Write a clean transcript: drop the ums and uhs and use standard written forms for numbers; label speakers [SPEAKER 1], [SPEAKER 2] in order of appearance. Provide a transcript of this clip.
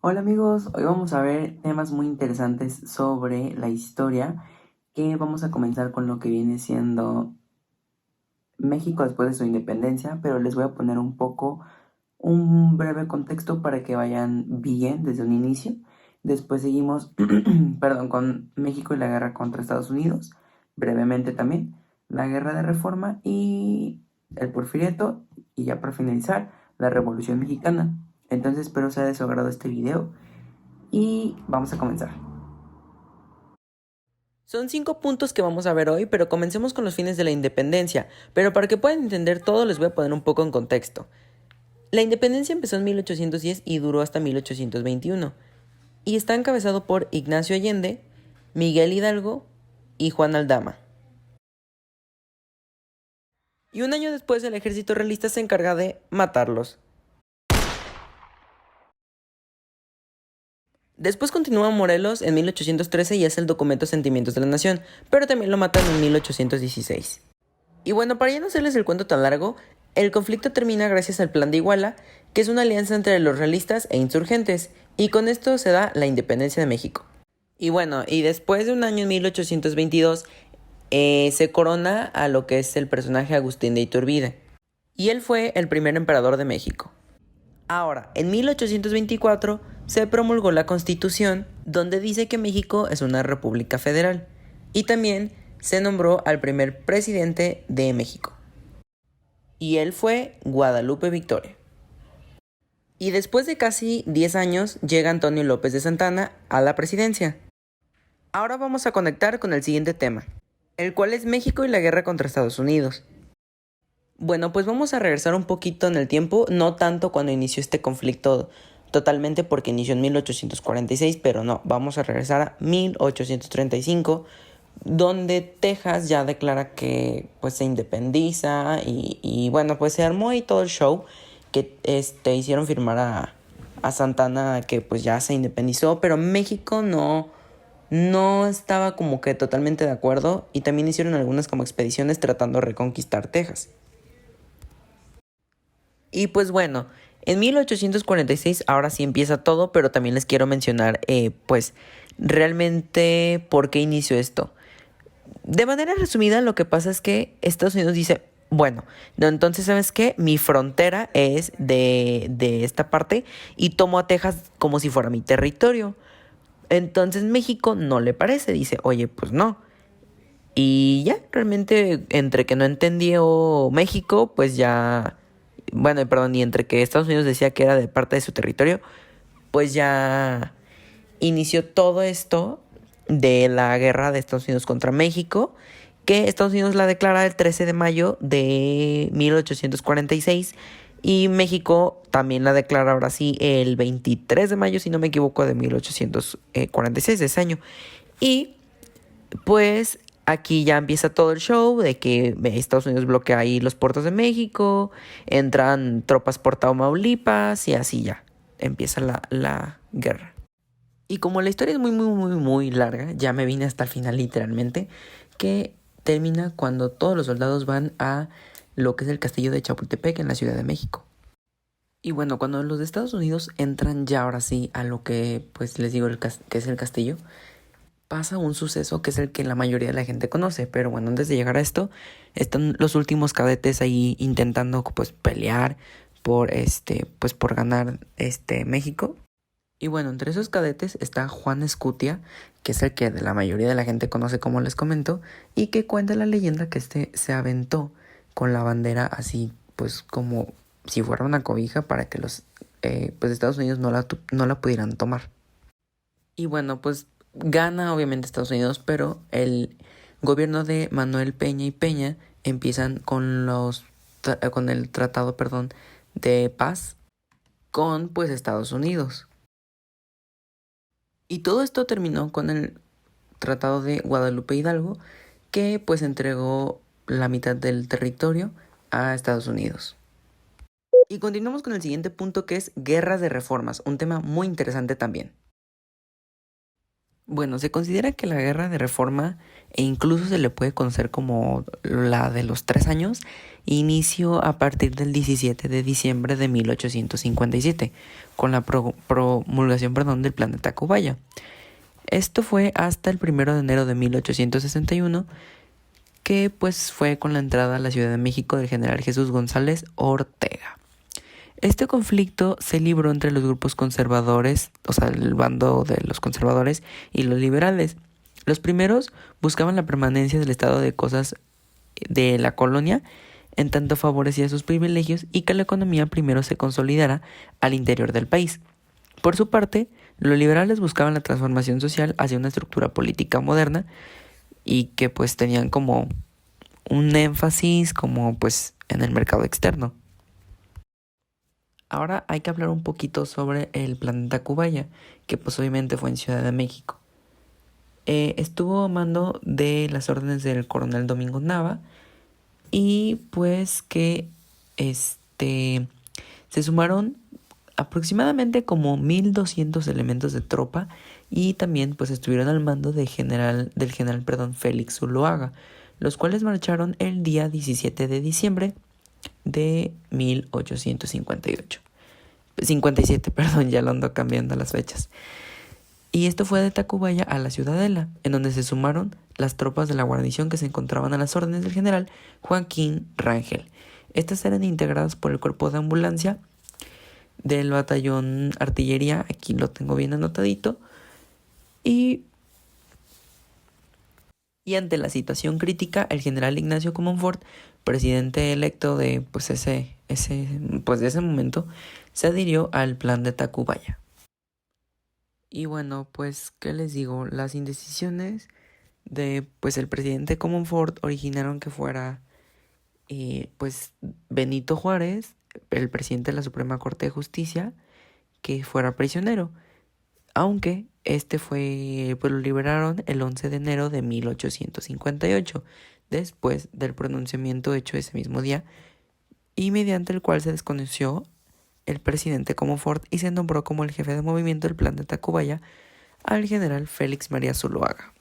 [SPEAKER 1] Hola amigos, hoy vamos a ver temas muy interesantes sobre la historia, que vamos a comenzar con lo que viene siendo México después de su independencia, pero les voy a poner un breve contexto para que vayan bien desde un inicio. Después seguimos, perdón, con México y la guerra contra Estados Unidos, brevemente también, la guerra de reforma y el porfiriato, y ya para finalizar, la Revolución Mexicana. Entonces espero sea de su agrado este video y vamos a comenzar.
[SPEAKER 2] Son 5 puntos que vamos a ver hoy, pero comencemos con los fines de la independencia. Pero para que puedan entender todo les voy a poner un poco en contexto. La independencia empezó en 1810 y duró hasta 1821. Y está encabezado por Ignacio Allende, Miguel Hidalgo y Juan Aldama. Y un año después el ejército realista se encarga de matarlos. Después continúa Morelos en 1813 y hace el documento Sentimientos de la Nación, pero también lo matan en 1816. Y bueno, para ya no hacerles el cuento tan largo, el conflicto termina gracias al Plan de Iguala, que es una alianza entre los realistas e insurgentes, y con esto se da la independencia de México. Y bueno, y después de un año en 1822, se corona a lo que es el personaje Agustín de Iturbide, y él fue el primer emperador de México. Ahora, en 1824 se promulgó la Constitución, donde dice que México es una república federal, y también se nombró al primer presidente de México. Y él fue Guadalupe Victoria. Y después de casi 10 años llega Antonio López de Santana a la presidencia. Ahora vamos a conectar con el siguiente tema, el cual es México y la guerra contra Estados Unidos. Bueno, pues vamos a regresar un poquito en el tiempo, no tanto cuando inició este conflicto totalmente porque inició en 1846, pero no, vamos a regresar a 1835, donde Texas ya declara que pues se independiza y bueno, pues se armó ahí todo el show que hicieron firmar a Santana que pues ya se independizó, pero México no estaba como que totalmente de acuerdo y también hicieron algunas como expediciones tratando de reconquistar Texas. Y pues bueno, en 1846 ahora sí empieza todo, pero también les quiero mencionar pues realmente por qué inició esto. De manera resumida, lo que pasa es que Estados Unidos dice, bueno, no, entonces, ¿sabes qué? Mi frontera es de esta parte y tomo a Texas como si fuera mi territorio. Entonces México no le parece, dice, oye, pues no. Y ya, realmente, entre que no entendió México, pues ya, bueno, perdón, y entre que Estados Unidos decía que era de parte de su territorio, pues ya inició todo esto de la guerra de Estados Unidos contra México, que Estados Unidos la declara el 13 de mayo de 1846 y México también la declara ahora sí el 23 de mayo, si no me equivoco, de 1846 de ese año. Y pues aquí ya empieza todo el show de que Estados Unidos bloquea ahí los puertos de México, entran tropas por Tamaulipas y así ya empieza la guerra. Y como la historia es muy larga, ya me vine hasta el final literalmente, que termina cuando todos los soldados van a lo que es el castillo de Chapultepec en la Ciudad de México. Y bueno, cuando los de Estados Unidos entran ya ahora sí a lo que pues les digo que es el castillo, pasa un suceso que es el que la mayoría de la gente conoce, pero bueno, antes de llegar a esto, están los últimos cadetes ahí intentando pues pelear por pues por ganar México. Y bueno, entre esos cadetes está Juan Escutia, que es el que de la mayoría de la gente conoce como les comento, y que cuenta la leyenda que se aventó con la bandera así, pues como si fuera una cobija para que los pues Estados Unidos no la pudieran tomar. Y bueno, pues gana obviamente Estados Unidos, pero el gobierno de Manuel Peña y Peña empiezan con el tratado, perdón, de paz con pues Estados Unidos. Y todo esto terminó con el Tratado de Guadalupe Hidalgo, que pues entregó la mitad del territorio a Estados Unidos. Y continuamos con el siguiente punto que es guerras de reformas, un tema muy interesante también. Bueno, se considera que la guerra de reforma, e incluso se le puede conocer como la de los 3 años, inició a partir del 17 de diciembre de 1857, con la promulgación, del Plan de Tacubaya. Esto fue hasta el 1 de enero de 1861, que pues fue con la entrada a la Ciudad de México del general Jesús González Ortega. Este conflicto se libró entre los grupos conservadores, o sea, el bando de los conservadores y los liberales. Los primeros buscaban la permanencia del estado de cosas de la colonia, en tanto favorecía sus privilegios y que la economía primero se consolidara al interior del país. Por su parte, los liberales buscaban la transformación social hacia una estructura política moderna y que pues tenían como un énfasis como pues en el mercado externo. Ahora hay que hablar un poquito sobre el plan de Tacubaya, que pues obviamente fue en Ciudad de México. Estuvo a mando de las órdenes del coronel Domingo Nava y pues que se sumaron aproximadamente como 1,200 elementos de tropa y también pues estuvieron al mando del general, Félix Zuloaga, los cuales marcharon el día 17 de diciembre de 1858. 57, perdón, ya lo ando cambiando las fechas. Y esto fue de Tacubaya a la Ciudadela, en donde se sumaron las tropas de la guarnición que se encontraban a las órdenes del general Joaquín Rangel. Estas eran integradas por el cuerpo de ambulancia del batallón artillería, aquí lo tengo bien anotadito, y ante la situación crítica, el general Ignacio Comonfort, presidente electo de de ese momento, se adhirió al plan de Tacubaya. Y bueno, pues, ¿qué les digo? Las indecisiones de pues el presidente Comonfort originaron que fuera pues Benito Juárez, el presidente de la Suprema Corte de Justicia, que fuera prisionero, aunque pues lo liberaron el 11 de enero de 1858, después del pronunciamiento hecho ese mismo día, y mediante el cual se desconoció el presidente Comonfort y se nombró como el jefe de movimiento del plan de Tacubaya al general Félix María Zuloaga.